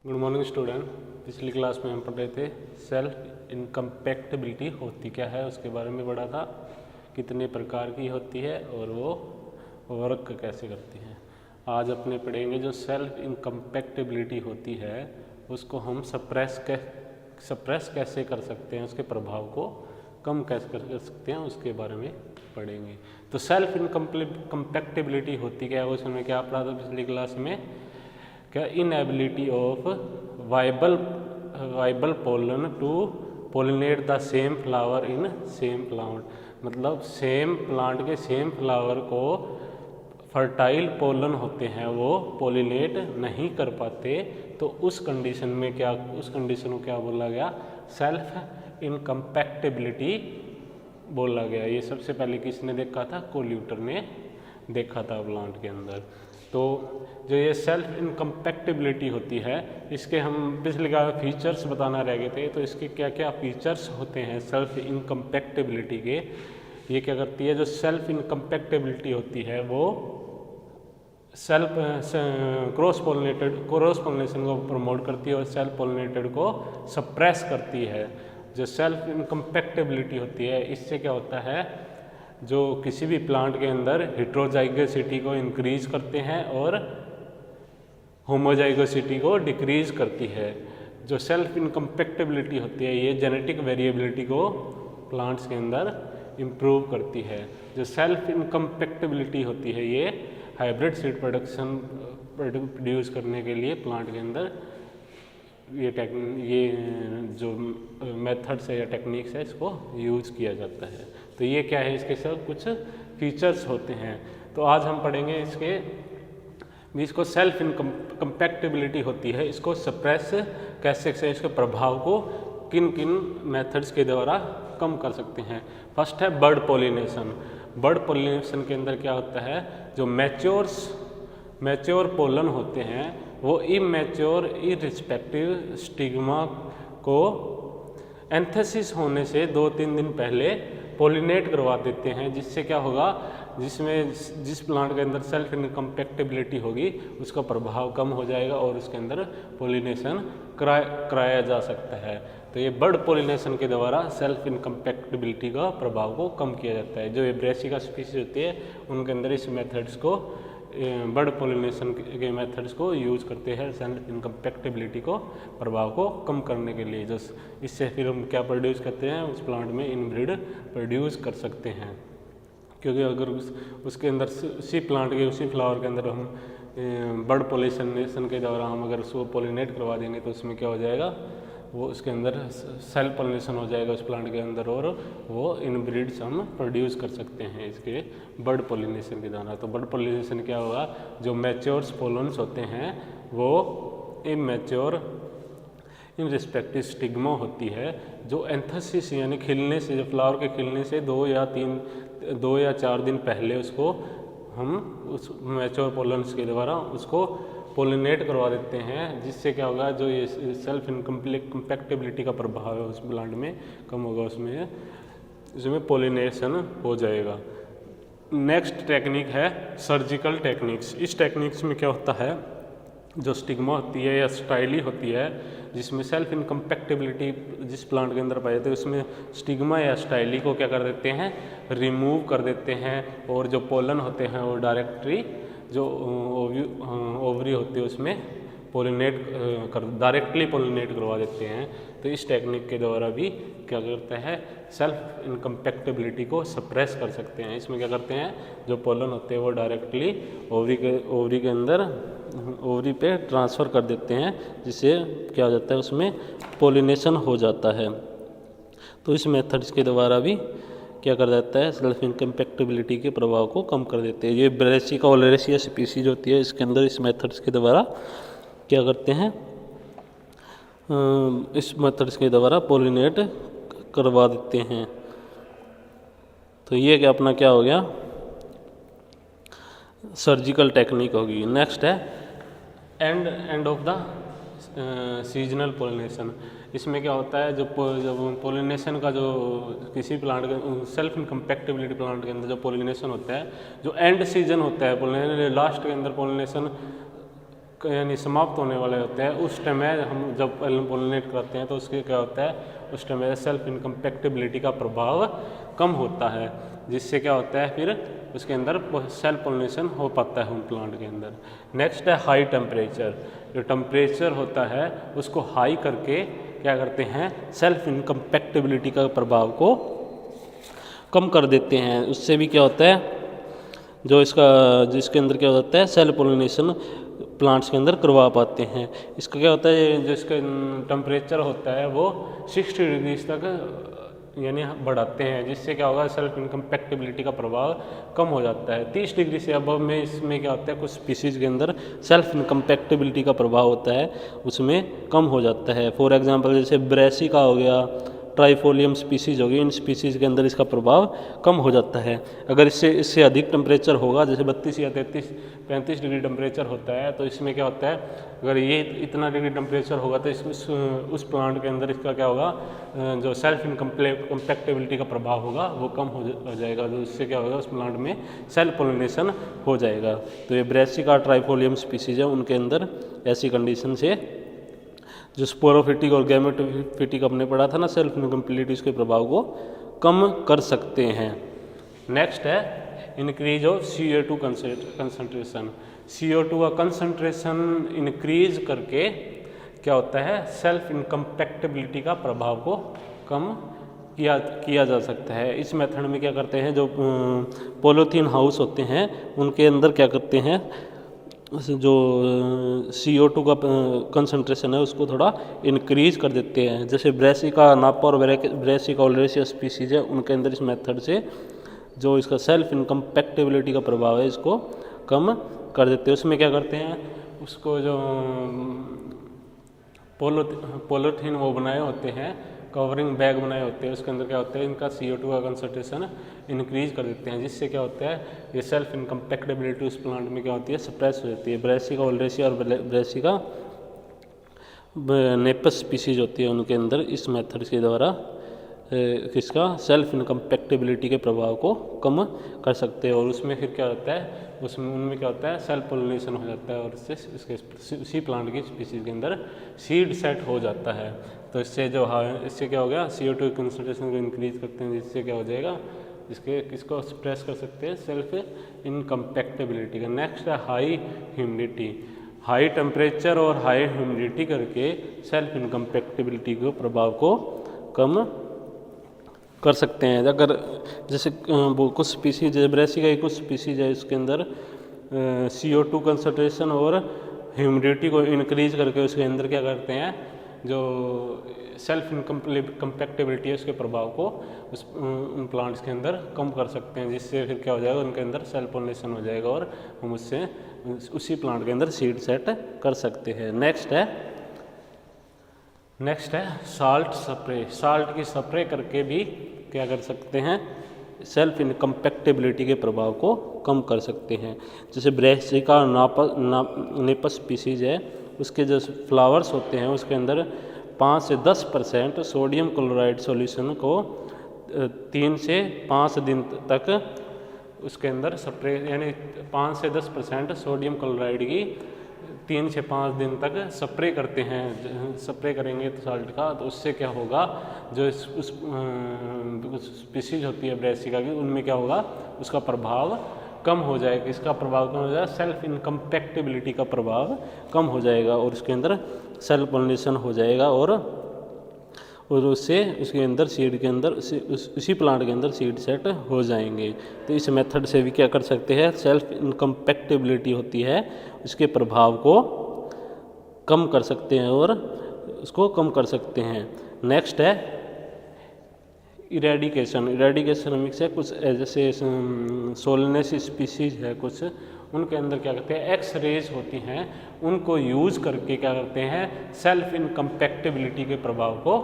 Good morning student. पिछली class में हम पढ़ रहे थे सेल्फ इनकम्पैक्टिबिलिटी होती क्या है, उसके बारे में पढ़ा था, कितने प्रकार की होती है और वो वर्क कैसे करती है। आज अपने पढ़ेंगे जो सेल्फ इनकम्पैक्टिबिलिटी होती है उसको हम सप्रेस कैसे कर सकते हैं, उसके प्रभाव को कम कैसे कर सकते हैं उसके बारे में पढ़ेंगे। तो सेल्फ इनकम्पैक्टिबिलिटी होती क्या है, उसमें क्या पढ़ा था पिछली क्लास में, क्या inability of viable pollen to pollinate the same flower in same plant. मतलब सेम प्लांट के सेम फ्लावर को फर्टाइल पोलन होते हैं वो पोलिनेट नहीं कर पाते, तो उस कंडीशन को क्या बोला गया, सेल्फ इनकम्पैक्टिबिलिटी बोला गया। ये सबसे पहले किसने देखा था, कोल्यूटर ने देखा था प्लांट के अंदर। तो जो ये सेल्फ इनकम्पैक्टिबिलिटी होती है, इसके हम पिछले का फीचर्स बताना रह गए थे, तो इसके क्या क्या फीचर्स होते हैं सेल्फ इनकम्पैक्टिबिलिटी के। ये क्या करती है, जो सेल्फ इनकम्पैक्टिबिलिटी होती है वो सेल्फ क्रॉस पोलिनेशन को प्रमोट करती है और सेल्फ पोलिनेटेड को सप्रेस करती है। जो सेल्फ इनकम्पैक्टिबिलिटी होती है, इससे क्या होता है, जो किसी भी प्लांट के अंदर हेट्रोजाइगोसिटी को इंक्रीज करते हैं और होमोजाइगोसिटी को डिक्रीज करती है। जो सेल्फ इनकम्पैक्टिबिलिटी होती है ये जेनेटिक वेरिएबिलिटी को प्लांट्स के अंदर इम्प्रूव करती है। जो सेल्फ इनकम्पैक्टिबिलिटी होती है ये हाइब्रिड सीड प्रोड्यूस करने के लिए प्लांट के अंदर ये जो मेथड्स है या टेक्निक्स है इसको यूज किया जाता है। तो ये क्या है, इसके सब कुछ फीचर्स होते हैं। तो आज हम पढ़ेंगे इसको सेल्फ इनकम्पैक्टिबिलिटी होती है, इसको सप्रेस कैसे से इसके प्रभाव को किन किन मेथड्स के द्वारा कम कर सकते हैं। फर्स्ट है बर्ड पोलिनेशन। बर्ड पोलिनेशन के अंदर क्या होता है, जो मैच्योर पोलन होते हैं वो इमैच्योर इर्रिस्पेक्टिव स्टिग्मा को एंथेसिस होने से 2-3 दिन पहले पोलिनेट करवा देते हैं। जिससे क्या होगा, जिस प्लांट के अंदर सेल्फ इनकम्पैक्टिबिलिटी होगी उसका प्रभाव कम हो जाएगा और उसके अंदर पोलिनेशन कराया जा सकता है। तो ये बर्ड पोलिनेशन के द्वारा सेल्फ इनकम्पैक्टिबिलिटी का प्रभाव को कम किया जाता है। जो ये ब्रेसिका स्पीशीज होती है उनके अंदर इस मेथड्स को, बर्ड पोलिनेशन के मेथड्स को यूज करते हैं सेल्फ इनकम्पैक्टिबिलिटी को प्रभाव को कम करने के लिए। जो इससे फिर हम क्या प्रोड्यूस करते हैं, उस प्लांट में इनब्रीड प्रोड्यूस कर सकते हैं। क्योंकि अगर उसके अंदर उसी प्लांट के उसी फ्लावर के अंदर हम बर्ड पोलिनेशन के द्वारा हम अगर उसको पोलिनेट करवा देंगे तो उसमें क्या हो जाएगा, वो उसके अंदर सेल्फ पोलिनेशन हो जाएगा उस प्लांट के अंदर और वो इनब्रीड्स हम प्रोड्यूस कर सकते हैं इसके बर्ड पोलिनेशन के द्वारा। तो बर्ड पोलिनेशन क्या होगा, जो मैच्योर पोलन्स होते हैं वो इमैच्योर इन रिस्पेक्टिव स्टिग्मा होती है, जो एंथेसिस यानी खिलने से, जो फ्लावर के खिलने से 2 या 4 दिन पहले उसको हम उस मैच्योर पोलन्स के द्वारा उसको पोलिनेट करवा देते हैं। जिससे क्या होगा, जो ये सेल्फ इनकम्पैक्टिबिलिटी का प्रभाव है उस प्लांट में कम होगा, उसमें पोलिनेशन हो जाएगा। नेक्स्ट टेक्निक है सर्जिकल टेक्निक्स। इस टेक्निक्स में क्या होता है, जो स्टिग्मा होती है या स्टाइली होती है, जिसमें सेल्फ इनकम्पैक्टिबिलिटी जिस प्लांट के अंदर पाई जाती है उसमें स्टिग्मा या स्टाइली को क्या कर देते हैं, रिमूव कर देते हैं और जो पोलन होते हैं वो डायरेक्टली जो ओवरी होती है उसमें डायरेक्टली पोलिनेट करवा देते हैं। तो इस टेक्निक के द्वारा भी क्या करता है, सेल्फ इनकम्पैक्टिबिलिटी को सप्रेस कर सकते हैं। इसमें क्या करते हैं, जो पोलन होते हैं वो डायरेक्टली ओवरी के अंदर ओवरी पे ट्रांसफ़र कर देते हैं, जिससे क्या हो जाता है, उसमें पोलिनेशन हो जाता है। तो इस मेथड्स के द्वारा भी क्या कर देता है, सेल्फ इनकम्पैक्टिबिलिटी के प्रभाव को कम कर देते हैं। ये ब्रेसिका ओलेरेसिया स्पीशीज होती है, इसके अंदर इस मेथड्स के द्वारा क्या करते हैं, इस मेथड्स के द्वारा पोलिनेट करवा देते हैं। तो ये क्या अपना क्या हो गया, सर्जिकल टेक्निक होगी। नेक्स्ट है end of the seasonal pollination. इसमें क्या होता है, जब पोलिनेशन का जो किसी प्लांट के सेल्फ इनकम्पैक्टिबिलिटी प्लांट के अंदर जो पोलिनेशन होता है, जो एंड सीजन होता है पोलिनेशन, लास्ट के अंदर पोलिनेशन यानी समाप्त होने वाले होते हैं, उस टाइम में हम जब पोलिनेट करते हैं तो उसके क्या होता है, उस टाइम में सेल्फ इनकम्पैक्टिबिलिटी का प्रभाव कम होता है, जिससे क्या होता है फिर उसके अंदर सेल्फ पोलिनेशन हो पाता है होम प्लांट के अंदर। नेक्स्ट है हाई टेम्परेचर। जो टेम्परेचर होता है उसको हाई करके क्या करते हैं, सेल्फ इनकम्पैक्टिबिलिटी का प्रभाव को कम कर देते हैं। उससे भी क्या होता है, जो जिसके अंदर क्या होता है, सेल्फ पोलिनेशन प्लांट्स के अंदर करवा पाते हैं। इसका क्या होता है, जिसका टेम्परेचर होता है वो 60 डिग्री तक यानी बढ़ाते हैं, जिससे क्या होगा, सेल्फ इनकम्पैक्टिबिलिटी का प्रभाव कम हो जाता है। 30 डिग्री से अब में इसमें क्या होता है, कुछ स्पीसीज के अंदर सेल्फ इनकम्पैक्टिबिलिटी का प्रभाव होता है, उसमें कम हो जाता है। फॉर एग्जांपल जैसे ब्रेसिका हो गया, ट्राइफोलियम स्पीसीज होगी, इन स्पीसीज के अंदर इसका प्रभाव कम हो जाता है। अगर इससे अधिक टेम्परेचर होगा, जैसे 32 या 35 डिग्री टेम्परेचर होता है, तो इसमें क्या होता है, अगर ये इतना डिग्री टेम्परेचर होगा तो उस प्लांट के अंदर इसका क्या होगा, जो सेल्फ इनकम्पैक्टिबिलिटी का प्रभाव होगा वो कम हो जाएगा, जो इससे क्या होगा, उस प्लांट में सेल्फ पोलिनेशन हो जाएगा। तो ये ब्रेसिका ट्राइफोलियम स्पीसीज है, उनके अंदर ऐसी कंडीशन से जो स्पोरोफिटिक और गैमेटोफिटिक हमने पढ़ा था ना, सेल्फ इनकम्प्लीट, इसके प्रभाव को कम कर सकते हैं। नेक्स्ट है increase of CO2 concentration. CO2 का कंसंट्रेशन इंक्रीज करके क्या होता है, सेल्फ इनकम्पैक्टिबिलिटी का प्रभाव को कम किया जा सकता है। इस मेथड में क्या करते हैं, जो पॉलीथीन हाउस होते हैं उनके अंदर क्या करते हैं, जो CO2 का कंसंट्रेशन है उसको थोड़ा इंक्रीज कर देते हैं। जैसे ब्रेसिका नापा और ब्रेसिका ओलेरेसिया स्पीसीज है, उनके अंदर इस मेथड से जो इसका सेल्फ इनकम्पैक्टिबिलिटी का प्रभाव है इसको कम कर देते हैं। उसमें क्या करते हैं, उसको जो पॉलीथीन वो बनाए होते हैं, कवरिंग बैग बनाए होते हैं, उसके अंदर क्या होता है, इनका CO2 का कंसंट्रेशन इंक्रीज कर देते हैं, जिससे क्या होता है, ये सेल्फ इनकम्पैक्टिबिलिटी उस प्लांट में क्या होती है, सप्रेस हो जाती है। ब्रेसिका ओलेरेसिया और ब्रेसिका नेपस स्पीसीज होती है, उनके अंदर इस मेथड के द्वारा किसका सेल्फ इनकम्पैक्टिबिलिटी के प्रभाव को कम कर सकते हैं। और उसमें फिर क्या होता है, उनमें क्या होता है, सेल्फ पोलिनेशन हो जाता है, और इससे उसी प्लांट की स्पीसीज के अंदर सीड सेट हो जाता है। तो इससे क्या हो गया, CO2 कंसंट्रेशन को इंक्रीज करते हैं, जिससे क्या हो जाएगा, किसको स्प्रेस कर सकते हैं, सेल्फ इनकम्पैक्टिबिलिटी का। नेक्स्ट है हाई ह्यूमिडिटी। हाई टेम्परेचर और हाई ह्यूमिडिटी करके सेल्फ इनकम्पैक्टिबिलिटी के प्रभाव को कम कर सकते हैं। अगर जैसे कुछ स्पीसीज, जैसे ब्रेसिका की कुछ स्पीसीज है, इसके अंदर CO2 कंसंट्रेशन और ह्यूमिडिटी को इंक्रीज करके उसके अंदर क्या करते हैं, जो सेल्फ इनकम्पैक्टिबिलिटी है उसके प्रभाव को उन प्लांट्स के अंदर कम कर सकते हैं, जिससे फिर क्या हो जाएगा, उनके अंदर सेल्फ पोलिनेशन हो जाएगा और हम उससे उसी प्लांट के अंदर सीड सेट कर सकते हैं। नेक्स्ट है साल्ट स्प्रे। साल्ट की स्प्रे करके भी क्या कर सकते हैं, सेल्फ इनकम्पैक्टिबिलिटी के प्रभाव को कम कर सकते हैं। जैसे ब्रेसिका नेपस स्पीसीज है, उसके जो फ्लावर्स होते हैं उसके अंदर 5 से 10% सोडियम क्लोराइड सॉल्यूशन को 3 से 5 दिन तक उसके अंदर स्प्रे, यानी 5 से 10% सोडियम क्लोराइड की 3 से 5 दिन तक स्प्रे करते हैं। स्प्रे करेंगे तो साल्ट का, तो उससे क्या होगा, जो उस स्पीसीज होती है ब्रेसिका की, उनमें क्या होगा, उसका प्रभाव कम हो जाएगा। इसका प्रभाव कम हो जाएगा, सेल्फ इनकम्पैक्टिबिलिटी का प्रभाव कम हो जाएगा और उसके अंदर सेल्फ पोलिनेशन हो जाएगा, और उससे उसके अंदर सीड के अंदर उसी प्लांट के अंदर सीड सेट हो जाएंगे। तो इस मेथड से भी क्या कर सकते हैं, सेल्फ इनकम्पैक्टिबिलिटी होती है उसके प्रभाव को कम कर सकते हैं और उसको कम कर सकते हैं। नेक्स्ट है इरेडिकेशन। इरेडिकेशन मिक्स है, कुछ जैसे सोलनेसी स्पीसीज है कुछ, उनके अंदर क्या करते हैं, एक्स रेज होती हैं, उनको यूज़ करके क्या करते हैं, सेल्फ इनकम्पैक्टिबिलिटी के प्रभाव को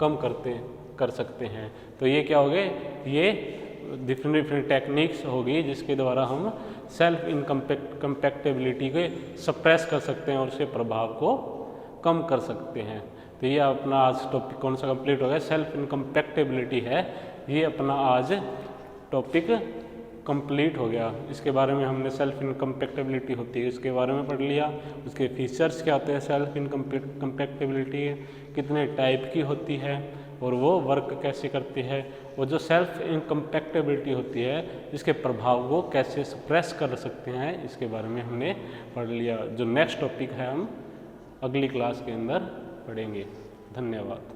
कम कर सकते हैं। तो ये क्या हो गए, ये डिफरेंट टेक्निक्स होगी जिसके द्वारा हम सेल्फ इनकम्पैक्टिबिलिटी को सप्रेस कर सकते हैं और उसके प्रभाव को कम कर सकते हैं। तो ये अपना आज टॉपिक कौन सा कंप्लीट हो गया, सेल्फ इनकम्पैक्टिबिलिटी है ये अपना आज टॉपिक कंप्लीट हो गया। इसके बारे में हमने सेल्फ इनकम्पैक्टिबिलिटी होती है इसके बारे में पढ़ लिया, उसके फीचर्स क्या होते हैं, सेल्फ इनकम्पैक्टिबिलिटी कितने टाइप की होती है और वो वर्क कैसे करती है, और जो सेल्फ इनकम्पैक्टिबिलिटी होती है इसके प्रभाव को कैसे सप्रेस कर सकते हैं इसके बारे में हमने पढ़ लिया। जो नेक्स्ट टॉपिक है हम अगली क्लास के अंदर पढ़ेंगे। धन्यवाद।